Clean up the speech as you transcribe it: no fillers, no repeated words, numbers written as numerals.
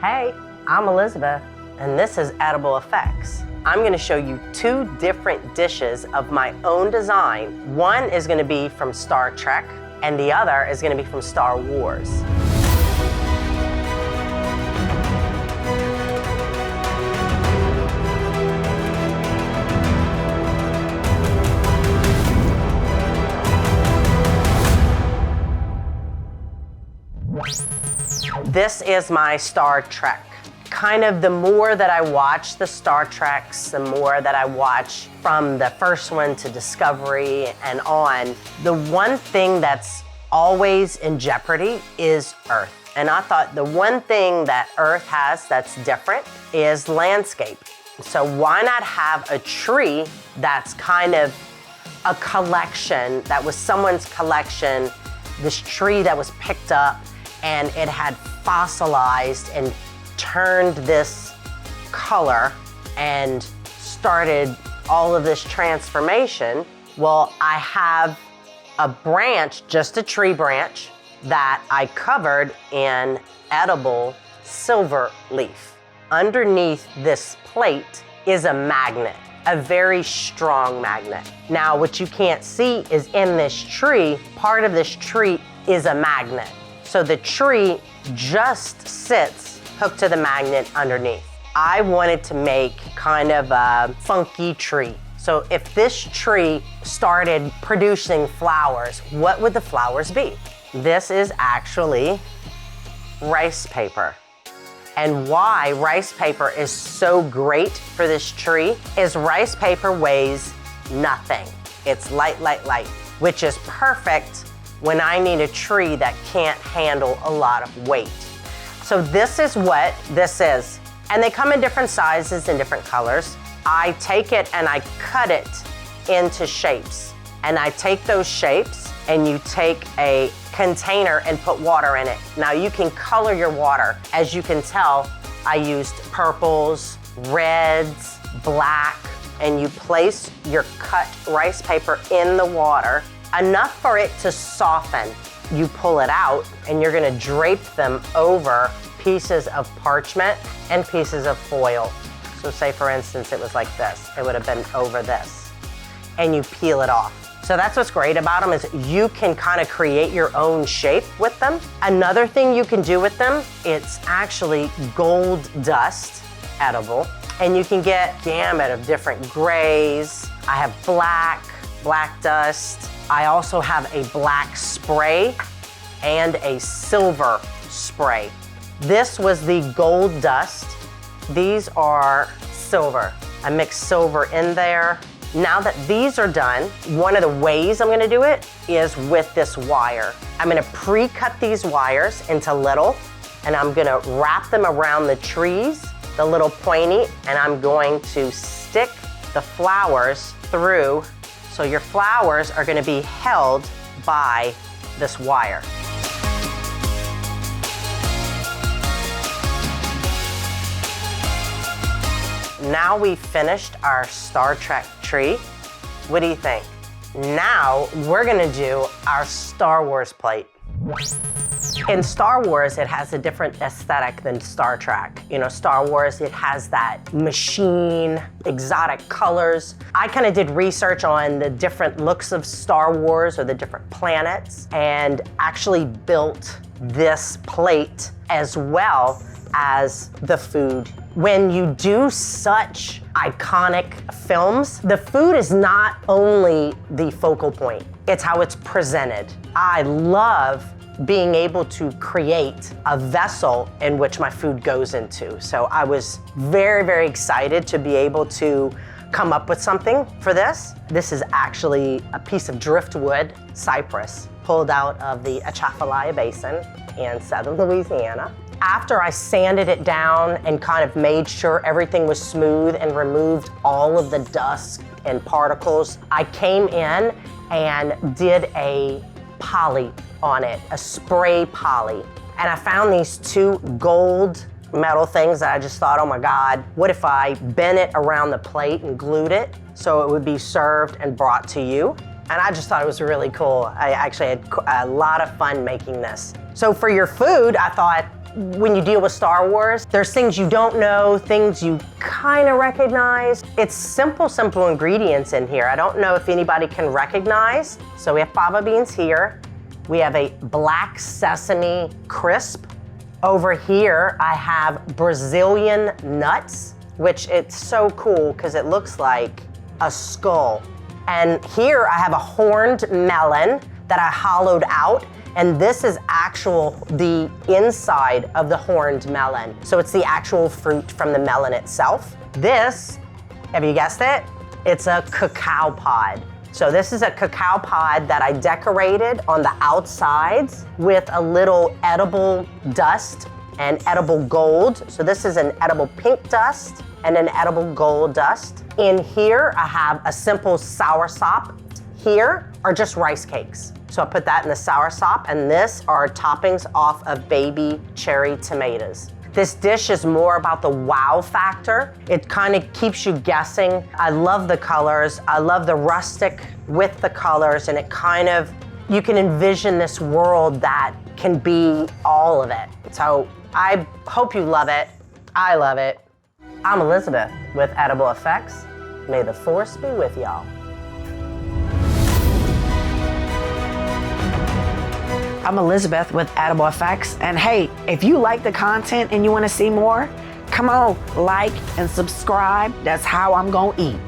Hey, I'm Elizabeth, and this is EdibleFX. I'm gonna show you two different dishes of my own design. One is gonna be from Star Trek, and the other is gonna be from Star Wars. This is my Star Trek. Kind of the more that I watch the Star Treks, the more that I watch from the first one to Discovery and on, the one thing that's always in jeopardy is Earth. And I thought the one thing that Earth has that's different is landscape. So why not have a tree that's kind of a collection, that was someone's collection, this tree that was picked up and it had fossilized and turned this color and started all of this transformation. Well, I have a branch, just a tree branch, that I covered in edible silver leaf. Underneath this plate is a magnet, a very strong magnet. Now, what you can't see is in this tree, part of this tree is a magnet. So the tree just sits hooked to the magnet underneath. I wanted to make kind of a funky tree. So if this tree started producing flowers, what would the flowers be? This is actually rice paper. And why rice paper is so great for this tree is rice paper weighs nothing. It's light, light, light, which is perfect when I need a tree that can't handle a lot of weight. So this is what this is. And they come in different sizes and different colors. I take it and I cut it into shapes. And I take those shapes and you take a container and put water in it. Now you can color your water. As you can tell, I used purples, reds, black, and you place your cut rice paper in the water, enough for it to soften. You pull it out and you're gonna drape them over pieces of parchment and pieces of foil. So say for instance, it was like this. It would have been over this. And you peel it off. So that's what's great about them is you can kind of create your own shape with them. Another thing you can do with them, it's actually gold dust, edible, and you can get gamut of different grays. I have black dust. I also have a black spray and a silver spray. This was the gold dust. These are silver. I mixed silver in there. Now that these are done, one of the ways I'm gonna do it is with this wire. I'm gonna pre-cut these wires into little, and I'm gonna wrap them around the trees, the little pointy, and I'm going to stick the flowers through. So your flowers are gonna be held by this wire. Now we've finished our Star Trek tree. What do you think? Now we're gonna do our Star Wars plate. In Star Wars, it has a different aesthetic than Star Trek. You know, Star Wars, it has that machine, exotic colors. I kind of did research on the different looks of Star Wars or the different planets and actually built this plate as well as the food. When you do such iconic films, the food is not only the focal point, it's how it's presented. I love being able to create a vessel in which my food goes into. So I was very, very excited to be able to come up with something for this. This is actually a piece of driftwood cypress pulled out of the Atchafalaya Basin in southern Louisiana. After I sanded it down and kind of made sure everything was smooth and removed all of the dust and particles, I came in and did a poly on it, a spray poly. And I found these two gold metal things that I just thought, oh my God, what if I bent it around the plate and glued it so it would be served and brought to you? And I just thought it was really cool. I actually had a lot of fun making this. So for your food, I thought, when you deal with Star Wars, there's things you don't know, things you kind of recognize. It's simple ingredients in here. I don't know if anybody can recognize. So we have fava beans here. We have a black sesame crisp. Over here, I have Brazilian nuts, which it's so cool because it looks like a skull. And here I have a horned melon that I hollowed out. And this is the inside of the horned melon. So it's the actual fruit from the melon itself. This, have you guessed it? It's a cacao pod. So this is a cacao pod that I decorated on the outsides with a little edible dust and edible gold. So this is an edible pink dust and an edible gold dust. In here, I have a simple soursop. Here are just rice cakes. So I put that in the soursop, and this are toppings off of baby cherry tomatoes. This dish is more about the wow factor. It kind of keeps you guessing. I love the colors. I love the rustic with the colors, and you can envision this world that can be all of it. So I hope you love it. I love it. I'm Elizabeth with EdibleFX. May the force be with y'all. I'm Elizabeth with EdibleFX, and hey, if you like the content and you want to see more, come on, like and subscribe. That's how I'm gonna eat.